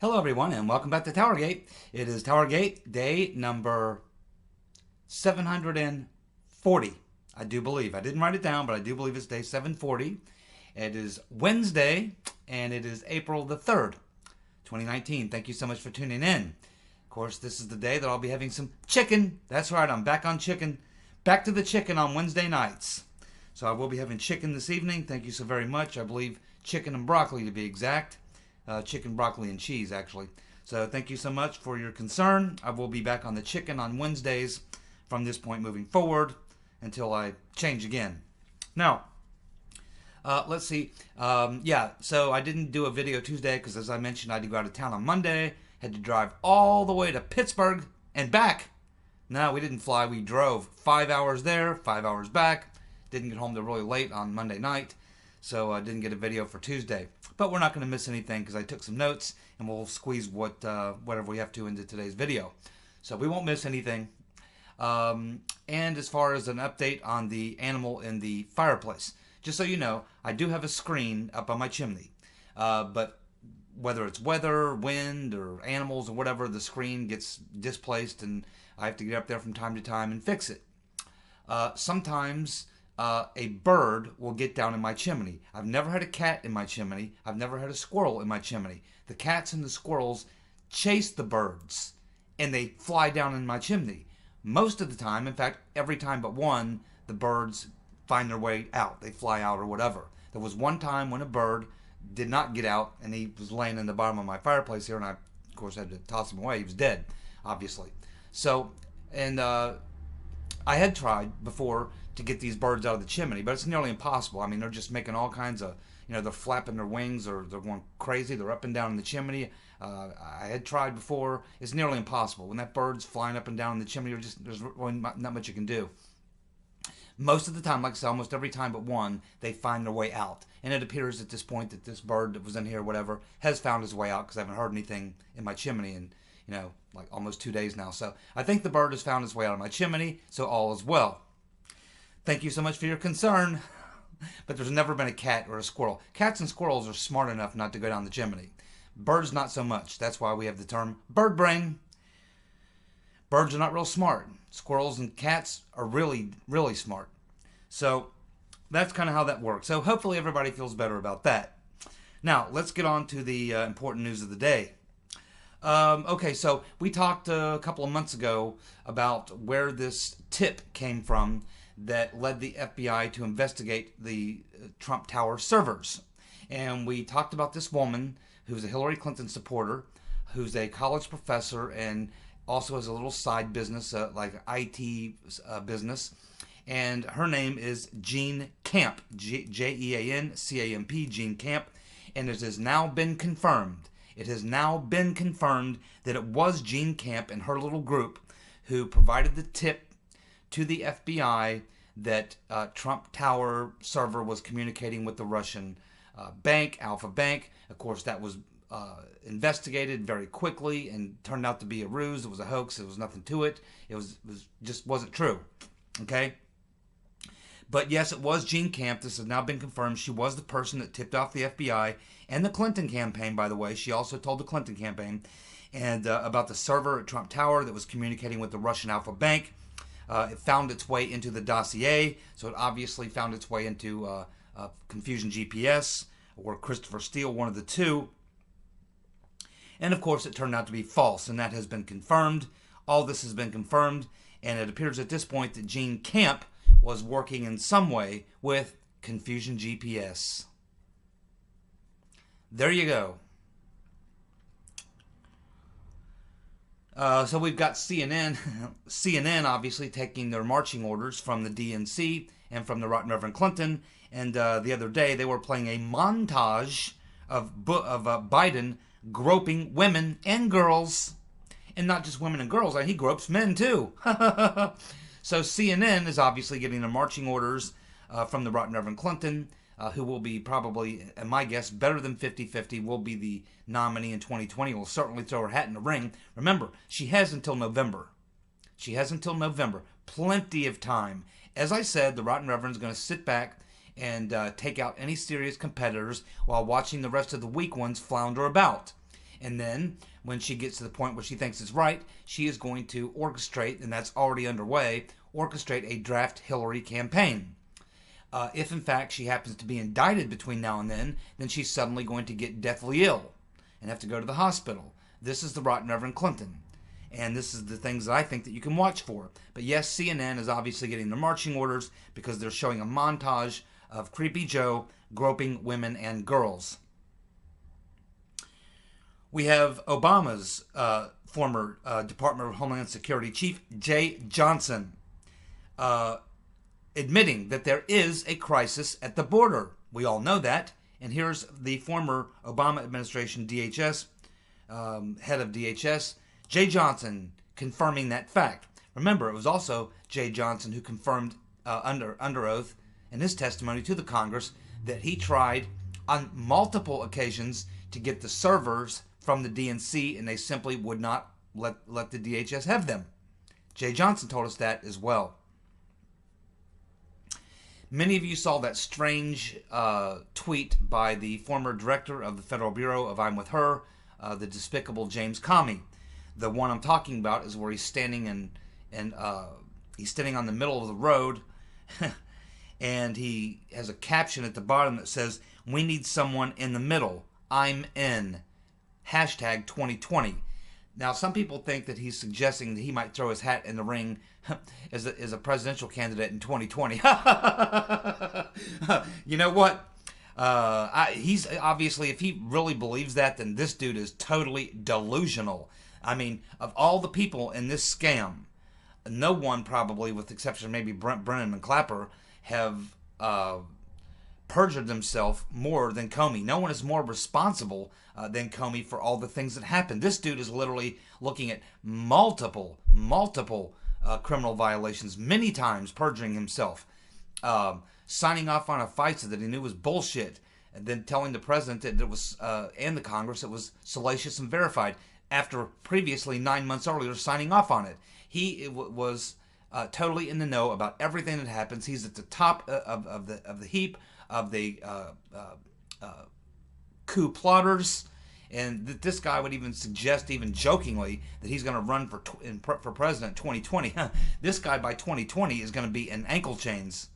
Hello everyone and welcome back to TowerGate. It is TowerGate day number 740. I do believe. I didn't write it down, but I do believe it's day 740. It is Wednesday and it is April the 3rd, 2019. Thank you so much for tuning in. Of course, this is the day that I'll be having some chicken. That's right, I'm back on chicken. Back to the chicken on Wednesday nights. So I will be having chicken this evening. Thank you so very much. I believe chicken and broccoli to be exact. Chicken, broccoli, and cheese, actually. So thank you so much for your concern. I will be back on the chicken on Wednesdays from this point moving forward until I change again. Now, let's see. So I didn't do a video Tuesday because, as I mentioned, I had to go out of town on Monday. Had to drive all the way to Pittsburgh and back. No, we didn't fly. We drove 5 hours there, 5 hours back. Didn't get home till really late on Monday night. So I didn't get a video for Tuesday. But we're not going to miss anything because I took some notes and we'll squeeze whatever we have to into today's video. So we won't miss anything. And as far as an update on the animal in the fireplace, just so you know, I do have a screen up on my chimney. But whether it's weather, wind, or animals or whatever, the screen gets displaced and I have to get up there from time to time and fix it. Sometimes a bird will get down in my chimney. I've never had a cat in my chimney. I've never had a squirrel in my chimney. The cats and the squirrels chase the birds and they fly down in my chimney. Most of the time, in fact, every time but one, the birds find their way out. They fly out or whatever. There was one time when a bird did not get out and he was laying in the bottom of my fireplace here and I, of course, had to toss him away. He was dead, obviously. So, and I had tried before to get these birds out of the chimney, but it's nearly impossible. I mean, they're just making all kinds of, they're flapping their wings or they're going crazy. They're up and down in the chimney. I had tried before. It's nearly impossible. When that bird's flying up and down in the chimney, there's really not much you can do. Most of the time, like I said, almost every time but one, they find their way out. And it appears at this point that this bird that was in here, whatever, has found his way out because I haven't heard anything in my chimney in, like almost 2 days now. So I think the bird has found his way out of my chimney, so all is well. Thank you so much for your concern, but there's never been a cat or a squirrel. Cats and squirrels are smart enough not to go down the chimney. Birds, not so much. That's why we have the term bird brain. Birds are not real smart. Squirrels and cats are really, really smart. So that's kind of how that works. So hopefully everybody feels better about that. Now, let's get on to the important news of the day. Okay, so we talked a couple of months ago about where this tip came from that led the FBI to investigate the Trump Tower servers. And we talked about this woman who's a Hillary Clinton supporter, who's a college professor and also has a little side business, like IT business. And her name is Jean Camp, Jeancamp, Jean Camp. And it has now been confirmed. It has now been confirmed that it was Jean Camp and her little group who provided the tip to the FBI that Trump Tower server was communicating with the Russian bank, Alpha Bank. Of course, that was investigated very quickly and turned out to be a ruse. It was a hoax. There was nothing to it. It was just wasn't true. Okay? But yes, it was Jean Camp. This has now been confirmed. She was the person that tipped off the FBI and the Clinton campaign, by the way. She also told the Clinton campaign and about the server at Trump Tower that was communicating with the Russian Alpha Bank. It found its way into the dossier, so it obviously found its way into Confusion GPS or Christopher Steele, one of the two. And of course, it turned out to be false, and that has been confirmed. All this has been confirmed, and it appears at this point that Jean Camp was working in some way with Confusion GPS. There you go. So we've got CNN obviously taking their marching orders from the DNC and from the Right Reverend Clinton. And the other day they were playing a montage of Biden groping women and girls. And not just women and girls, he gropes men too. So CNN is obviously getting their marching orders from the Right Reverend Clinton, who will be probably, my guess, better than 50-50, will be the nominee in 2020. Will certainly throw her hat in the ring. Remember, she has until November. She has until November. Plenty of time. As I said, the Right Reverend is going to sit back and take out any serious competitors while watching the rest of the weak ones flounder about. And then when she gets to the point where she thinks it's right, she is going to orchestrate, and that's already underway, orchestrate a draft Hillary campaign. If in fact she happens to be indicted between now and then she's suddenly going to get deathly ill and have to go to the hospital. This is the rotten Reverend Clinton. And this is the things that I think that you can watch for. But yes, CNN is obviously getting their marching orders because they're showing a montage of Creepy Joe groping women and girls. We have Obama's former Department of Homeland Security Chief, Jay Johnson, admitting that there is a crisis at the border. We all know that. And here's the former Obama administration DHS, head of DHS, Jay Johnson, confirming that fact. Remember, it was also Jay Johnson who confirmed under oath in his testimony to the Congress that he tried on multiple occasions to get the servers from the DNC, and they simply would not let the DHS have them. Jay Johnson told us that as well. Many of you saw that strange tweet by the former director of the Federal Bureau of I'm With Her, the despicable James Comey. The one I'm talking about is where he's standing and he's standing on the middle of the road, and he has a caption at the bottom that says, "We need someone in the middle. I'm in. Hashtag 2020." Now, some people think that he's suggesting that he might throw his hat in the ring as a presidential candidate in 2020. You know what? He's obviously, if he really believes that, then this dude is totally delusional. I mean, of all the people in this scam, no one probably, with the exception of maybe Brennan and Clapper, have perjured themselves more than Comey. No one is more responsible than Comey for all the things that happened. This dude is literally looking at multiple criminal violations, many times perjuring himself, signing off on a FISA that he knew was bullshit, and then telling the president that it was, and the Congress, it was salacious and verified, after previously 9 months earlier signing off on it. He was totally in the know about everything that happens. He's at the top of the heap of the coup plotters, and this guy would even suggest, even jokingly, that he's going to run for president 2020. This guy by 2020 is going to be in ankle chains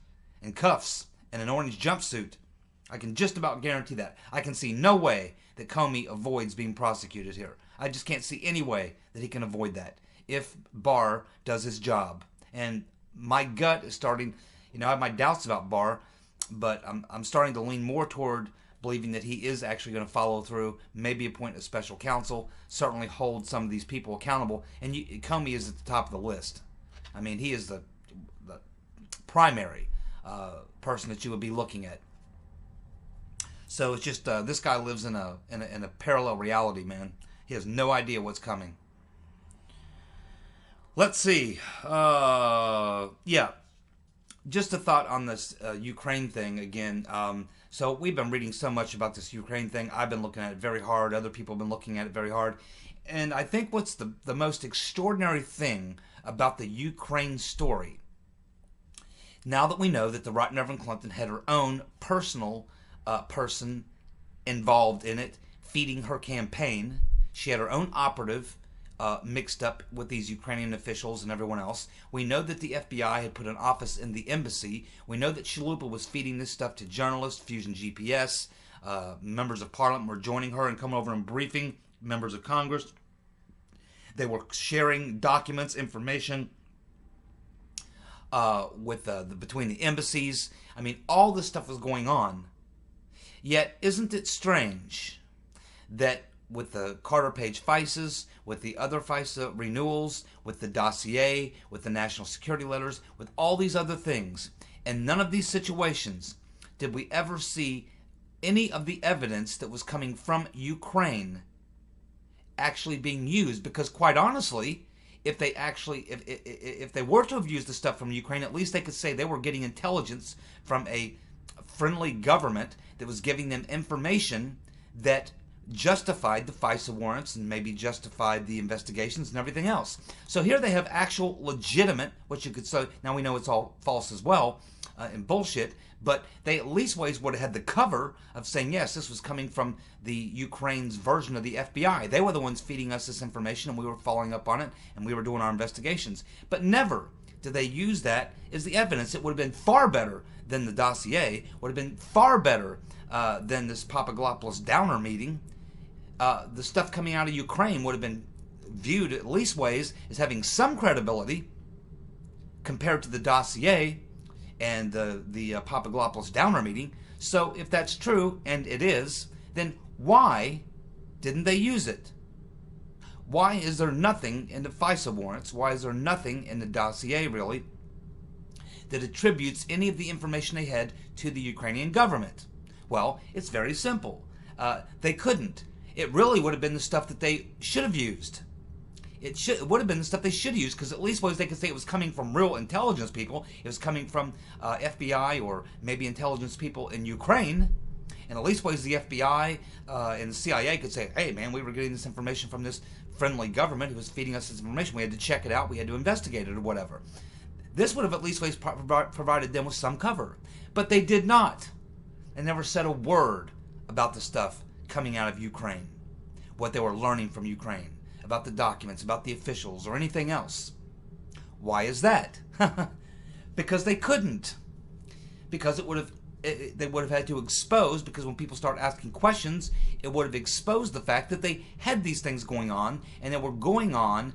and cuffs and an orange jumpsuit. I can just about guarantee that. I can see no way that Comey avoids being prosecuted here. I just can't see any way that he can avoid that if Barr does his job. And my gut is starting, I have my doubts about Barr, but I'm starting to lean more toward believing that he is actually going to follow through, maybe appoint a special counsel, certainly hold some of these people accountable. And Comey is at the top of the list. I mean, he is the primary person that you would be looking at. So it's just this guy lives in a parallel reality, man. He has no idea what's coming. Let's see. Yeah. Just a thought on this Ukraine thing again. So we've been reading so much about this Ukraine thing. I've been looking at it very hard. Other people have been looking at it very hard. And I think what's the most extraordinary thing about the Ukraine story, now that we know that the Right Reverend Clinton had her own personal person involved in it, feeding her campaign. She had her own operative mixed up with these Ukrainian officials and everyone else. We know that the FBI had put an office in the embassy. We know that Chalupa was feeding this stuff to journalists, Fusion GPS. Members of Parliament were joining her and coming over and briefing members of Congress. They were sharing documents, information between the embassies. I mean, all this stuff was going on. Yet, isn't it strange that with the Carter Page FISAs, with the other FISA renewals, with the dossier, with the national security letters, with all these other things, in none of these situations did we ever see any of the evidence that was coming from Ukraine actually being used? Because quite honestly, if they were to have used the stuff from Ukraine, at least they could say they were getting intelligence from a friendly government that was giving them information that justified the FISA warrants and maybe justified the investigations and everything else. So here they have actual legitimate, which you could say, now we know it's all false as well and bullshit, but they at least ways would have had the cover of saying, yes, this was coming from the Ukraine's version of the FBI. They were the ones feeding us this information and we were following up on it and we were doing our investigations. But never did they use that as the evidence. It would have been far better than the dossier, would have been far better than this Papadopoulos downer meeting. The stuff coming out of Ukraine would have been viewed at least ways as having some credibility compared to the dossier and the Papadopoulos downer meeting. So if that's true, and it is, then why didn't they use it? Why is there nothing in the FISA warrants? Why is there nothing in the dossier, really, that attributes any of the information they had to the Ukrainian government? Well, it's very simple. They couldn't. It really would have been the stuff that they should have used. It would have been the stuff they should have used, because at least ways they could say it was coming from real intelligence people. It was coming from FBI or maybe intelligence people in Ukraine. And at least ways the FBI and the CIA could say, hey, man, we were getting this information from this friendly government who was feeding us this information. We had to check it out. We had to investigate it or whatever. This would have at least ways provided them with some cover. But they did not. They never said a word about the stuff coming out of Ukraine, what they were learning from Ukraine, about the documents, about the officials, or anything else. Why is that? Because they couldn't. Because they would have had to expose, because when people start asking questions, it would have exposed the fact that they had these things going on, and they were going on,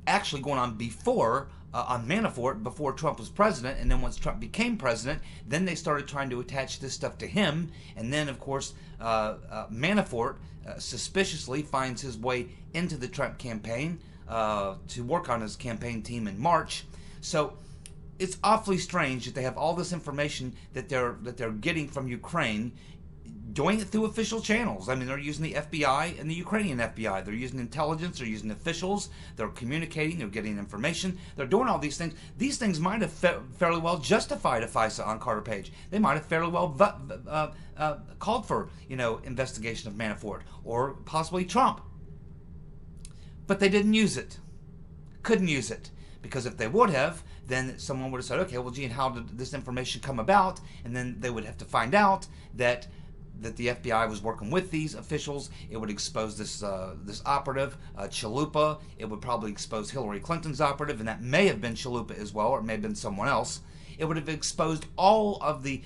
actually going on before, on Manafort, before Trump was president, and then once Trump became president, then they started trying to attach this stuff to him, and then, of course, Manafort suspiciously finds his way into the Trump campaign to work on his campaign team in March. So it's awfully strange that they have all this information that they're getting from Ukraine, doing it through official channels. I mean, they're using the FBI and the Ukrainian FBI. They're using intelligence. They're using officials. They're communicating. They're getting information. They're doing all these things. These things might have fairly well justified a FISA on Carter Page. They might have fairly well called for, investigation of Manafort or possibly Trump. But they didn't use it. Couldn't use it. Because if they would have, then someone would have said, okay, well, gee, and how did this information come about? And then they would have to find out that the FBI was working with these officials. It would expose this operative, Chalupa. It would probably expose Hillary Clinton's operative, and that may have been Chalupa as well, or it may have been someone else. It would have exposed all of the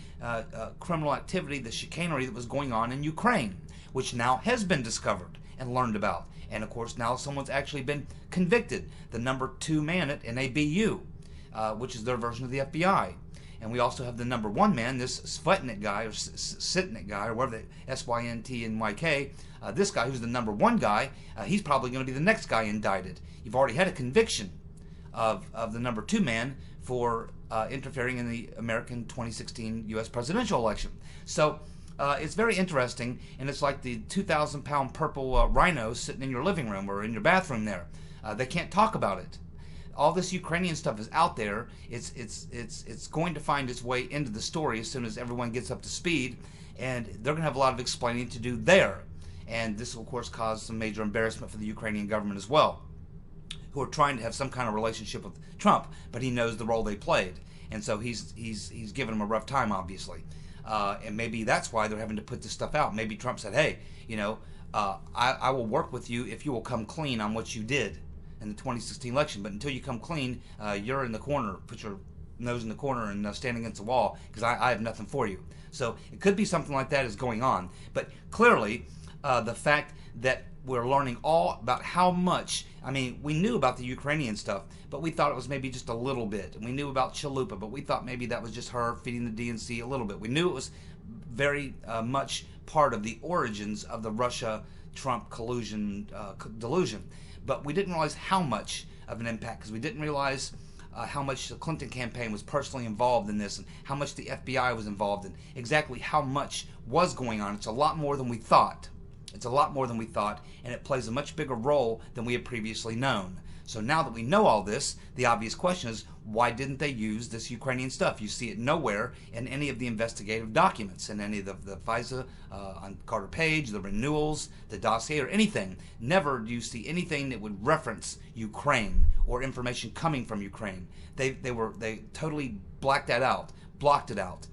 criminal activity, the chicanery that was going on in Ukraine, which now has been discovered and learned about. And of course, now someone's actually been convicted, the number 2 man at NABU, which is their version of the FBI. And we also have the number 1 man, this Svetnik guy, or Sitnik guy, or whatever, Syntnyk. This guy, who's the number 1 guy, he's probably going to be the next guy indicted. You've already had a conviction of the number 2 man for interfering in the American 2016 U.S. presidential election. So it's very interesting, and it's like the 2,000-pound purple rhino sitting in your living room or in your bathroom there. They can't talk about it. All this Ukrainian stuff is out there. It's going to find its way into the story as soon as everyone gets up to speed, and they're going to have a lot of explaining to do there. And this will, of course, cause some major embarrassment for the Ukrainian government as well, who are trying to have some kind of relationship with Trump, but he knows the role they played, and so he's giving them a rough time, obviously. And maybe that's why they're having to put this stuff out. Maybe Trump said, hey, I will work with you if you will come clean on what you did in the 2016 election, but until you come clean, you're in the corner. Put your nose in the corner and stand against the wall, because I have nothing for you. So it could be something like that is going on. But clearly, the fact that we're learning all about how much, we knew about the Ukrainian stuff, but we thought it was maybe just a little bit. And we knew about Chalupa, but we thought maybe that was just her feeding the DNC a little bit. We knew it was very much part of the origins of the Russia-Trump collusion delusion. But we didn't realize how much of an impact, because we didn't realize how much the Clinton campaign was personally involved in this, and how much the FBI was involved in, exactly how much was going on. It's a lot more than we thought. It's a lot more than we thought, and it plays a much bigger role than we had previously known. So now that we know all this, the obvious question is, why didn't they use this Ukrainian stuff? You see it nowhere in any of the investigative documents, in any of the FISA, on Carter Page, the renewals, the dossier, or anything. Never do you see anything that would reference Ukraine or information coming from Ukraine. They totally blacked that out, blocked it out,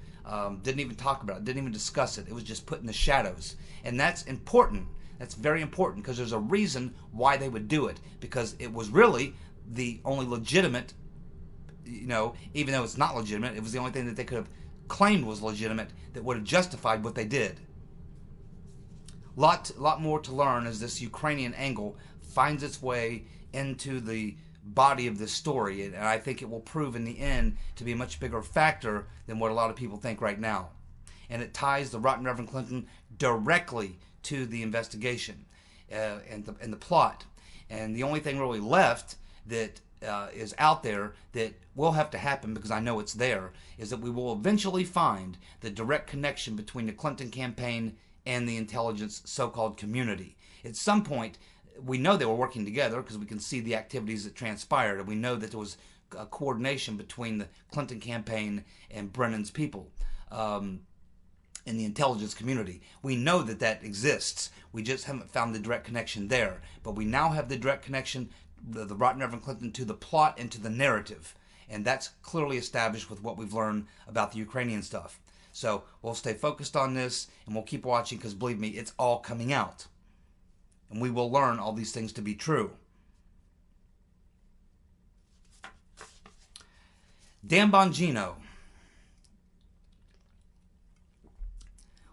didn't even talk about it, didn't even discuss it. It was just put in the shadows. And that's important. That's very important, because there's a reason why they would do it, because it was really the only legitimate, even though it's not legitimate, it was the only thing that they could have claimed was legitimate that would have justified what they did. Lot more to learn as this Ukrainian angle finds its way into the body of this story, and I think it will prove in the end to be a much bigger factor than what a lot of people think right now. And it ties the rotten Reverend Clinton directly to the investigation and the plot. And the only thing really left that is out there that will have to happen, because I know it's there, is that we will eventually find the direct connection between the Clinton campaign and the intelligence so-called community. At some point, we know they were working together because we can see the activities that transpired, and we know that there was a coordination between the Clinton campaign and Brennan's people. In the intelligence community. We know that that exists. We just haven't found the direct connection there. But we now have the direct connection, the rotten Reverend Clinton, to the plot and to the narrative. And that's clearly established with what we've learned about the Ukrainian stuff. So we'll stay focused on this, and we'll keep watching, because believe me, it's all coming out. And we will learn all these things to be true. Dan Bongino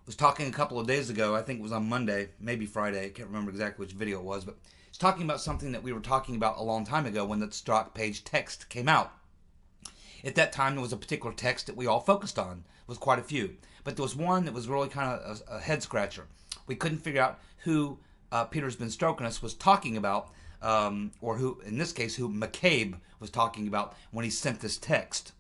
was talking a couple of days ago, I think it was on Monday, maybe Friday, I can't remember exactly which video it was, but he's talking about something that we were talking about a long time ago when the stock page text came out. At that time, there was a particular text that we all focused on. It was quite a few. But there was one that was really kind of a head-scratcher. We couldn't figure out who Peter's been stroking us was talking about, or who, in this case, who McCabe was talking about when he sent this text.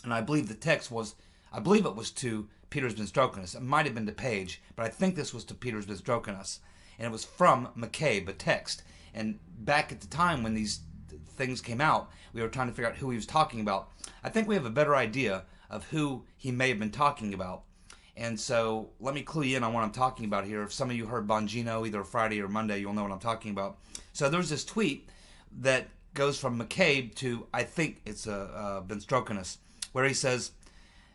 And I believe the text was, I believe it was to Peter's been stroking us. It might have been to Page, but I think this was to Peter's been stroking us. And it was from McCabe, a text. And back at the time when these things came out, we were trying to figure out who he was talking about. I think we have a better idea of who he may have been talking about. And so let me clue you in on what I'm talking about here. If some of you heard Bongino either Friday or Monday, you'll know what I'm talking about. So there's this tweet that goes from McCabe to, I think it's been stroking us, where he says,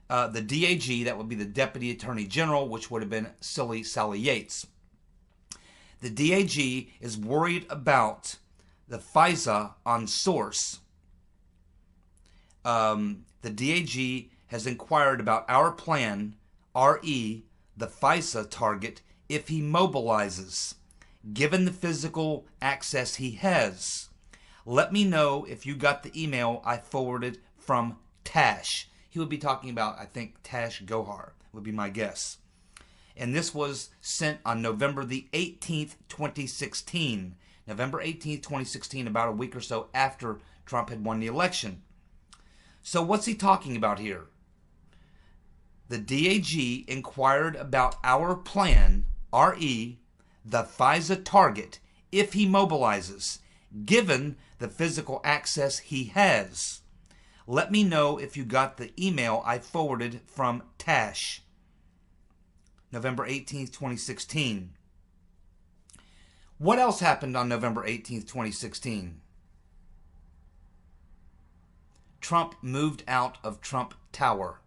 the DAG, that would be the Deputy Attorney General, which would have been silly Sally Yates. The DAG is worried about the FISA on source. The DAG has inquired about our plan, RE, the FISA target, if he mobilizes, given the physical access he has. Let me know if you got the email I forwarded from Tash. He would be talking about, I think, Tash Gohar, would be my guess. And this was sent on November the 18th, 2016. November 18th, 2016, about a week or so after Trump had won the election. So what's he talking about here? The DAG inquired about our plan, RE, the FISA target, if he mobilizes, given the physical access he has. Let me know if you got the email I forwarded from Tash. November 18th, 2016. What else happened on November 18th, 2016? Trump moved out of Trump Tower.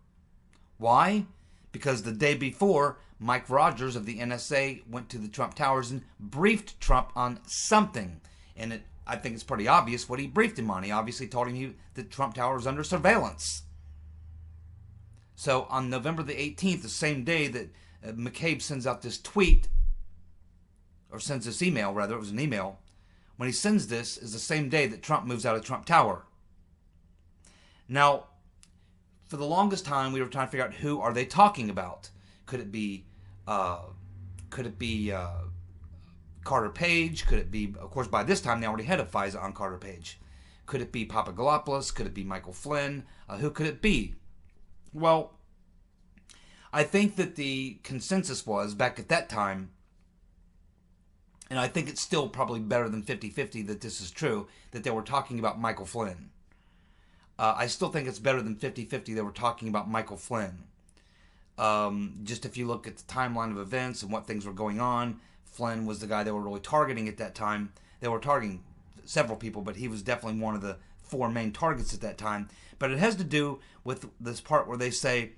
Why? Because the day before, Mike Rogers of the NSA went to the Trump Towers and briefed Trump on something. And I think it's pretty obvious what he briefed him on. He obviously told him that Trump Tower was under surveillance. So on November the 18th, the same day that McCabe sends out this tweet, or sends this email, rather, it was an email, when he sends this is the same day that Trump moves out of Trump Tower. Now, for the longest time, we were trying to figure out who are they talking about. Could it be Carter Page? Could it be, of course, by this time they already had a FISA on Carter Page. Could it be Papadopoulos? Could it be Michael Flynn? Who could it be? Well, I think that the consensus was, back at that time, and I think it's still probably better than 50-50 that this is true, that they were talking about Michael Flynn. I still think it's better than 50-50 they were talking about Michael Flynn. Just if you look at the timeline of events and what things were going on, Flynn was the guy they were really targeting at that time. They were targeting several people, but he was definitely one of the 4 main targets at that time. But it has to do with this part where they say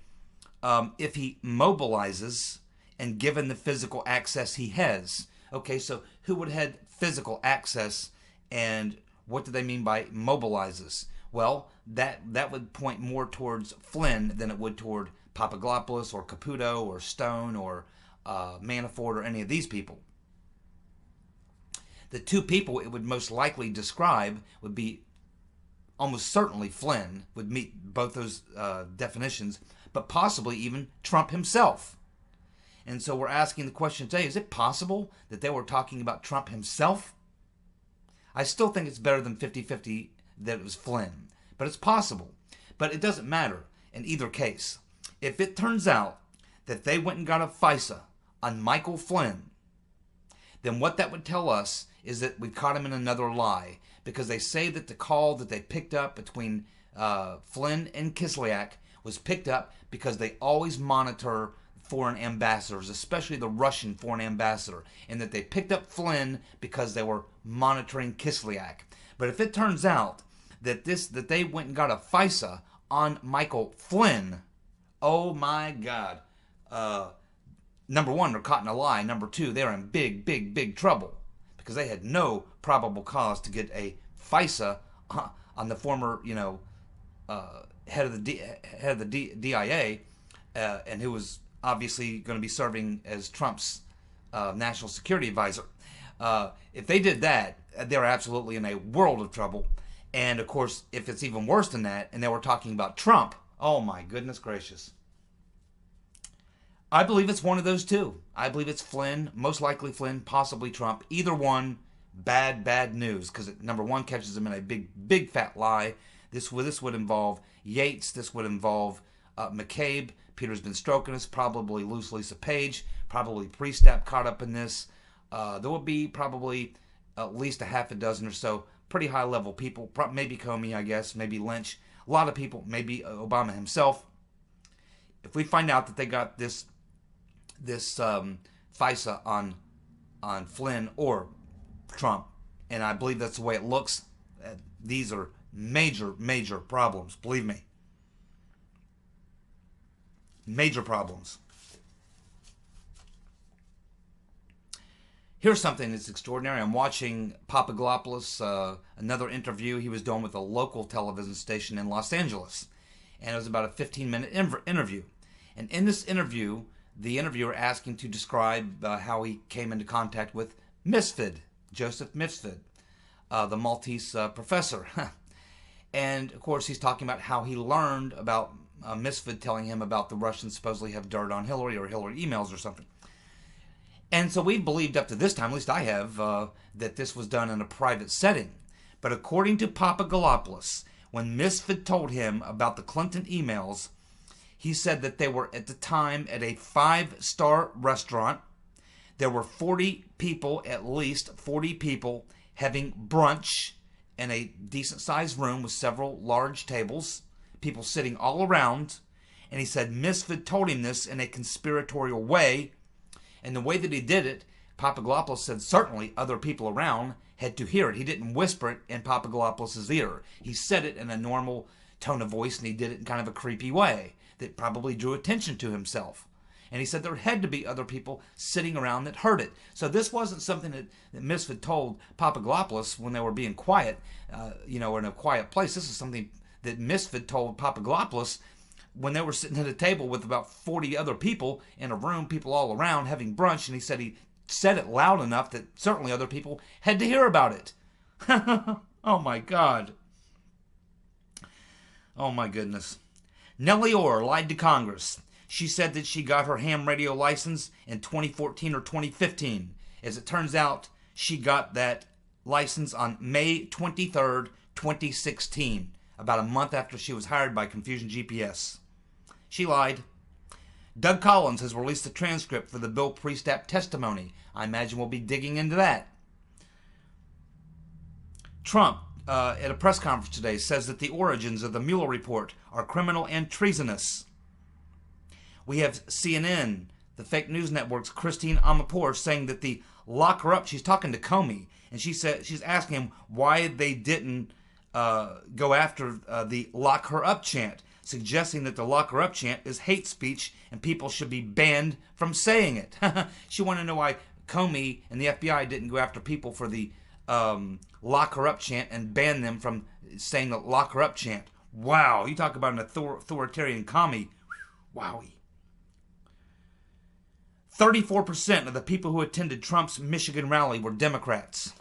if he mobilizes and given the physical access he has. Okay, so who would have had physical access, and what do they mean by mobilizes? Well, that would point more towards Flynn than it would toward Papadopoulos or Caputo or Stone or Manafort or any of these people. The 2 people it would most likely describe would be almost certainly Flynn, would meet both those definitions, but possibly even Trump himself. And so we're asking the question today, is it possible that they were talking about Trump himself? I still think it's better than 50-50 that it was Flynn, but it's possible. But it doesn't matter in either case. If it turns out that they went and got a FISA on Michael Flynn, then what that would tell us is that we caught him in another lie, because they say that the call that they picked up between Flynn and Kislyak was picked up because they always monitor foreign ambassadors, especially the Russian foreign ambassador, and that they picked up Flynn because they were monitoring Kislyak. But if it turns out that they went and got a FISA on Michael Flynn, oh my God. Number 1, they're caught in a lie. Number 2, they're in big, big, big trouble, because they had no probable cause to get a FISA on the former, head of the DIA, and who was obviously going to be serving as Trump's national security advisor. If they did that, they're absolutely in a world of trouble. And of course, if it's even worse than that, and they were talking about Trump, oh my goodness gracious. I believe it's one of those 2. I believe it's Flynn, most likely Flynn, possibly Trump. Either one, bad news, because number 1 catches them in a big, big fat lie. This would involve Yates. This would involve McCabe. Peter's been stroking us. Probably loose Lisa Page. Probably Priestap caught up in this. There would be probably at least a half a dozen or so pretty high level people. Maybe Comey, I guess. Maybe Lynch. A lot of people. Maybe Obama himself. If we find out that they got this FISA on Flynn or Trump, and I believe that's the way it looks, these are major problems. Believe me. Major problems. Here's something that's extraordinary. I'm watching Papadopoulos, another interview he was doing with a local television station in Los Angeles. And it was about a 15-minute interview. And in this interview, the interviewer asked him to describe how he came into contact with Misfid, Joseph Misfid, the Maltese professor. And, of course, he's talking about how he learned about Misfid telling him about the Russians supposedly have dirt on Hillary or Hillary emails or something. And so we believed up to this time, at least I have, that this was done in a private setting. But according to Papadopoulos, when Misfid told him about the Clinton emails, he said that they were at the time at a 5-star restaurant. There were 40 people, at least 40 people, having brunch in a decent-sized room with several large tables, people sitting all around. And he said Misfid told him this in a conspiratorial way. And the way that he did it, Papadopoulos said certainly other people around had to hear it. He didn't whisper it in Papadopoulos' ear. He said it in a normal tone of voice, and he did it in kind of a creepy way that probably drew attention to himself. And he said there had to be other people sitting around that heard it. So this wasn't something that Misfid told Papadopoulos when they were being quiet, in a quiet place. This is something that Misfid told Papadopoulos when they were sitting at a table with about 40 other people in a room, people all around having brunch. And he said it loud enough that certainly other people had to hear about it. Oh my God. Oh my goodness. Nellie Orr lied to Congress. She said that she got her ham radio license in 2014 or 2015. As it turns out, she got that license on May 23rd, 2016, about a month after she was hired by Confusion GPS. She lied. Doug Collins has released a transcript for the Bill Priestap testimony. I imagine we'll be digging into that. Trump, at a press conference today, says that the origins of the Mueller report are criminal and treasonous. We have CNN, the fake news network's Christine Amanpour, saying that the lock her up, she's talking to Comey, and she's asking him why they didn't go after the lock her up chant, suggesting that the lock her up chant is hate speech and people should be banned from saying it. She wanted to know why Comey and the FBI didn't go after people for the lock her up chant and ban them from saying the lock her up chant. Wow, you talk about an authoritarian commie. Wowie. 34% of the people who attended Trump's Michigan rally were Democrats.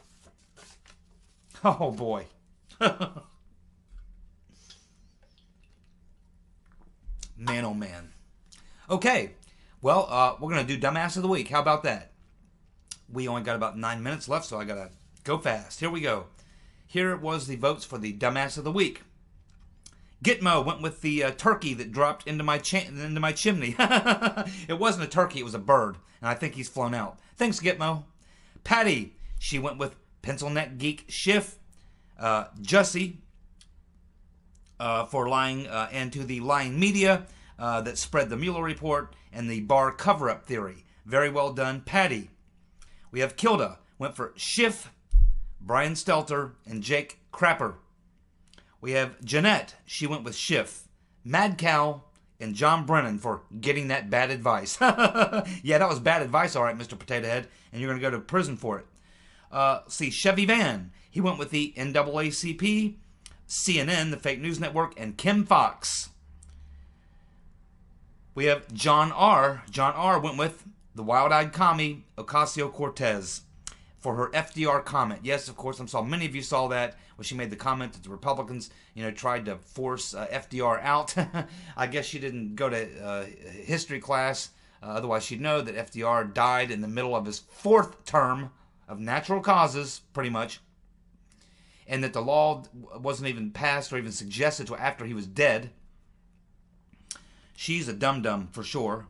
Oh boy. Man, oh man. Okay, well, we're going to do Dumbass of the Week. How about that? We only got about 9 minutes left, so I got to go fast. Here we go. Here was the votes for the Dumbass of the Week. Gitmo went with the turkey that dropped into my chimney. It wasn't a turkey, it was a bird, and I think he's flown out. Thanks, Gitmo. Patty, she went with Pencil Neck Geek Schiff. Jussie, for lying, and to the lying media that spread the Mueller report and the Barr cover-up theory. Very well done, Patty. We have Kilda, went for Schiff, Brian Stelter, and Jake Crapper. We have Jeanette, she went with Schiff, Mad Cow, and John Brennan for getting that bad advice. Yeah, that was bad advice, all right, Mr. Potato Head, and you're going to go to prison for it. See, Chevy Van, he went with the NAACP, CNN, the fake news network, and Kim Fox. We have John R. John R. went with the wild-eyed commie, Ocasio-Cortez, for her FDR comment. Yes, of course, many of you saw that when she made the comment that the Republicans, tried to force FDR out. I guess she didn't go to history class. Otherwise, she'd know that FDR died in the middle of his 4th term of natural causes, pretty much, and that the law wasn't even passed or even suggested until after he was dead. She's a dum-dum for sure.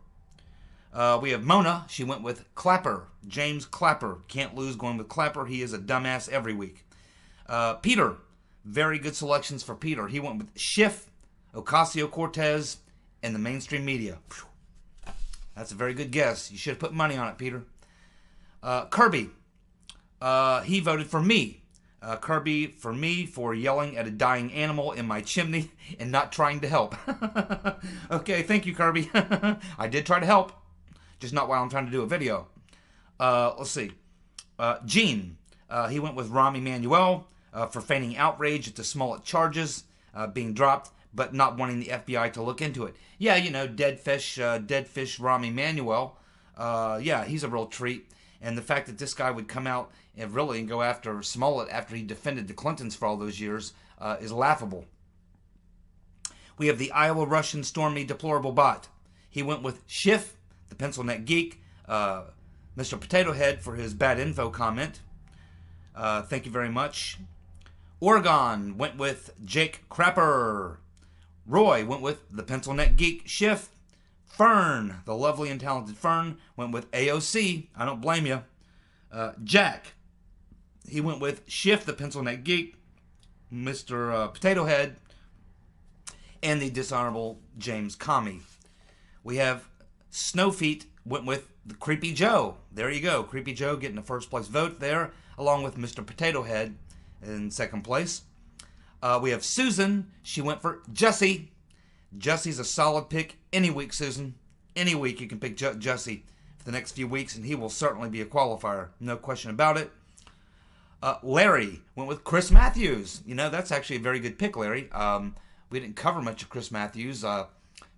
We have Mona. She went with Clapper. James Clapper. Can't lose going with Clapper. He is a dumbass every week. Peter. Very good selections for Peter. He went with Schiff, Ocasio-Cortez, and the mainstream media. Whew. That's a very good guess. You should have put money on it, Peter. Kirby. He voted for me. Kirby for me for yelling at a dying animal in my chimney and not trying to help. Okay, thank you, Kirby. I did try to help, just not while I'm trying to do a video. Let's see. Gene, he went with Rahm Emanuel for feigning outrage at the Smollett charges being dropped, but not wanting the FBI to look into it. Yeah, dead fish Rahm Emanuel. Yeah, he's a real treat. And the fact that this guy would come out and go after Smollett after he defended the Clintons for all those years is laughable. We have the Iowa Russian Stormy Deplorable Bot. He went with Schiff, the Pencil Neck Geek, Mr. Potato Head for his bad info comment. Thank you very much. Oregon went with Jake Crapper. Roy went with the Pencil Neck Geek Schiff. Fern, the lovely and talented Fern, went with AOC. I don't blame you. Jack, he went with Schiff, the Pencil Neck Geek, Mr. Potato Head, and the dishonorable James Comey. We have Snowfeet went with the Creepy Joe. There you go. Creepy Joe getting the first place vote there, along with Mr. Potato Head in second place. We have Susan. She went for Jussie. Jussie's a solid pick any week, Susan. Any week you can pick Jussie for the next few weeks, and he will certainly be a qualifier. No question about it. Larry went with Chris Matthews. That's actually a very good pick, Larry. We didn't cover much of Chris Matthews, but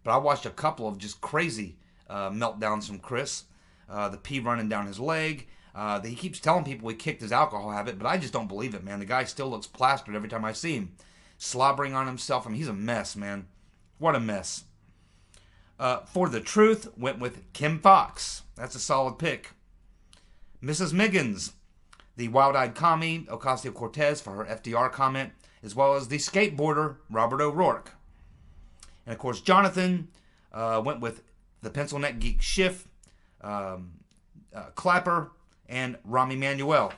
I watched a couple of just crazy meltdowns from Chris. The pee running down his leg. He keeps telling people he kicked his alcohol habit, but I just don't believe it, man. The guy still looks plastered every time I see him. Slobbering on himself. He's a mess, man. What a mess. For the Truth, went with Kim Fox. That's a solid pick. Mrs. Miggins, the wild-eyed commie, Ocasio-Cortez for her FDR comment, as well as the skateboarder, Robert O'Rourke. And, of course, Jonathan went with the Pencil Neck Geek Schiff, Clapper, and Rahm Emanuel.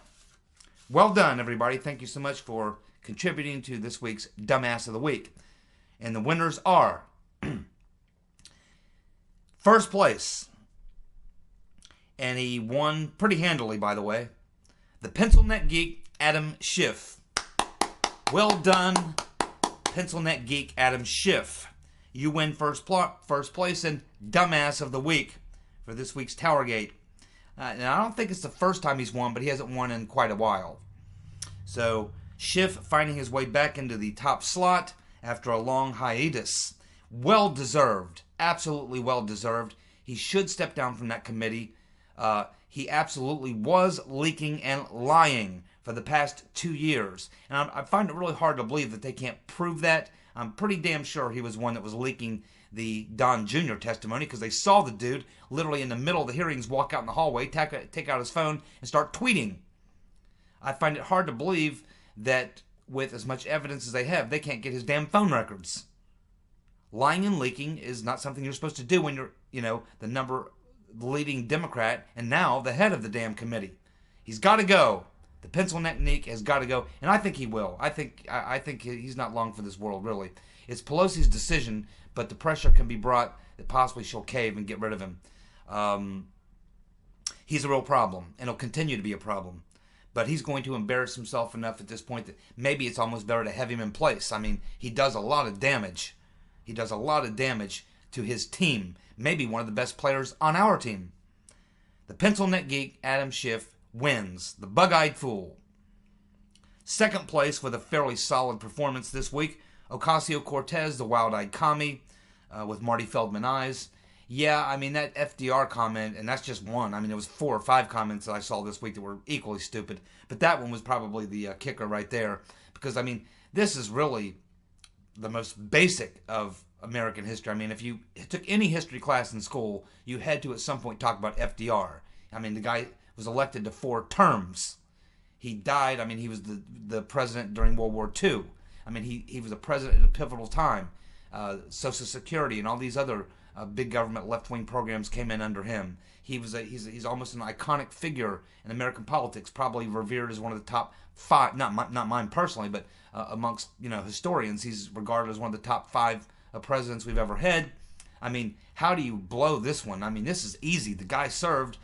Well done, everybody. Thank you so much for contributing to this week's Dumbass of the Week. And the winners are first place, and he won pretty handily, by the way, the Pencil Neck Geek Adam Schiff. Well done, Pencil Neck Geek Adam Schiff. You win first place and Dumbass of the Week for this week's TowerGate. Now, I don't think it's the first time he's won, but he hasn't won in quite a while. So, Schiff finding his way back into the top slot after a long hiatus. Well deserved. Absolutely well deserved. He should step down from that committee. He absolutely was leaking and lying for the past 2 years. And I find it really hard to believe that they can't prove that. I'm pretty damn sure he was one that was leaking the Don Jr. testimony, because they saw the dude literally in the middle of the hearings walk out in the hallway, take out his phone, and start tweeting. I find it hard to believe that with as much evidence as they have, they can't get his damn phone records. Lying and leaking is not something you're supposed to do when you're, the leading Democrat and now the head of the damn committee. He's got to go. The Pencil Neck Geek has got to go, and I think he will. I think he's not long for this world, really. It's Pelosi's decision, but the pressure can be brought that possibly she'll cave and get rid of him. He's a real problem, and he'll continue to be a problem. But he's going to embarrass himself enough at this point that maybe it's almost better to have him in place. I mean, he does a lot of damage. He does a lot of damage to his team. Maybe one of the best players on our team. The Pencil Neck Geek, Adam Schiff, wins. The Bug-Eyed Fool. Second place with a fairly solid performance this week, Ocasio-Cortez, the Wild-Eyed Commie, with Marty Feldman eyes. Yeah, I mean, that FDR comment, and that's just one. I mean, there was 4 or 5 comments that I saw this week that were equally stupid. But that one was probably the kicker right there. Because, I mean, this is really the most basic of American history. I mean, if you took any history class in school, you had to at some point talk about FDR. I mean, the guy was elected to 4 terms. He died. I mean, he was the president during World War II. I mean, he was a president at a pivotal time. Social Security and all these other big government left-wing programs came in under him. He's almost an iconic figure in American politics, probably revered as one of the top 5, not mine personally, but amongst historians, he's regarded as one of the top 5 presidents we've ever had. I mean, how do you blow this one? I mean, this is easy. The guy served,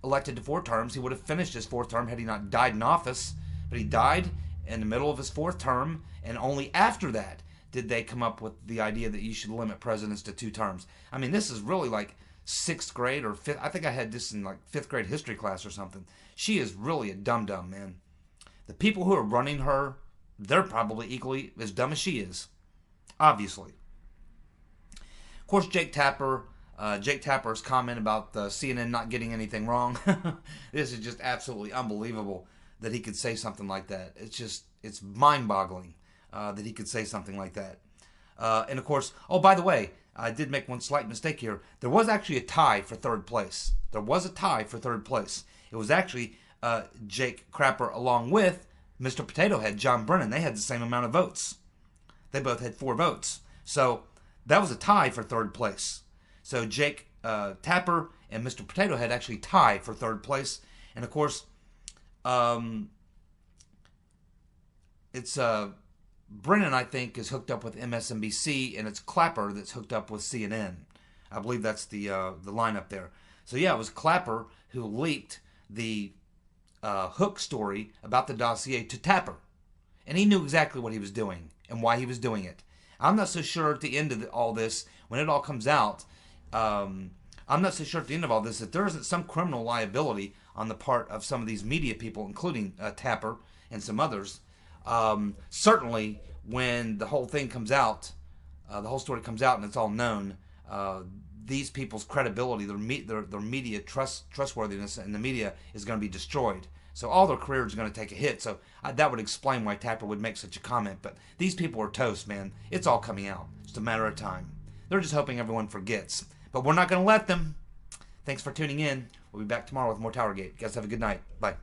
elected to 4 terms. He would have finished his 4th term had he not died in office, but he died in the middle of his 4th term, and only after that did they come up with the idea that you should limit presidents to 2 terms. I mean, this is really like 6th grade or 5th. I think I had this in like 5th grade history class or something. She is really a dum-dum, man. The people who are running her, they're probably equally as dumb as she is. Obviously. Of course, Jake Tapper's comment about the CNN not getting anything wrong. This is just absolutely unbelievable that he could say something like that. It's mind-boggling that he could say something like that. And of course, oh, by the way, I did make one slight mistake here. There was actually a tie for 3rd place. There was a tie for 3rd place. It was actually Jake Crapper along with Mr. Potato Head, John Brennan. They had the same amount of votes. They both had 4 votes. So that was a tie for 3rd place. So Jake Tapper and Mr. Potato Head actually tie for 3rd place. And of course, it's Brennan, I think, is hooked up with MSNBC, and it's Clapper that's hooked up with CNN. I believe that's the lineup there. So yeah, it was Clapper who leaked the Hook story about the dossier to Tapper. And he knew exactly what he was doing and why he was doing it. I'm not so sure at the end of all this, when it all comes out, I'm not so sure at the end of all this that there isn't some criminal liability on the part of some of these media people, including Tapper and some others. Certainly, when the whole thing comes out, the whole story comes out and it's all known, these people's credibility, their media trustworthiness in the media is going to be destroyed. So all their careers are going to take a hit. So that would explain why Tapper would make such a comment. But these people are toast, man. It's all coming out. It's just a matter of time. They're just hoping everyone forgets. But we're not going to let them. Thanks for tuning in. We'll be back tomorrow with more TowerGate. You guys have a good night. Bye.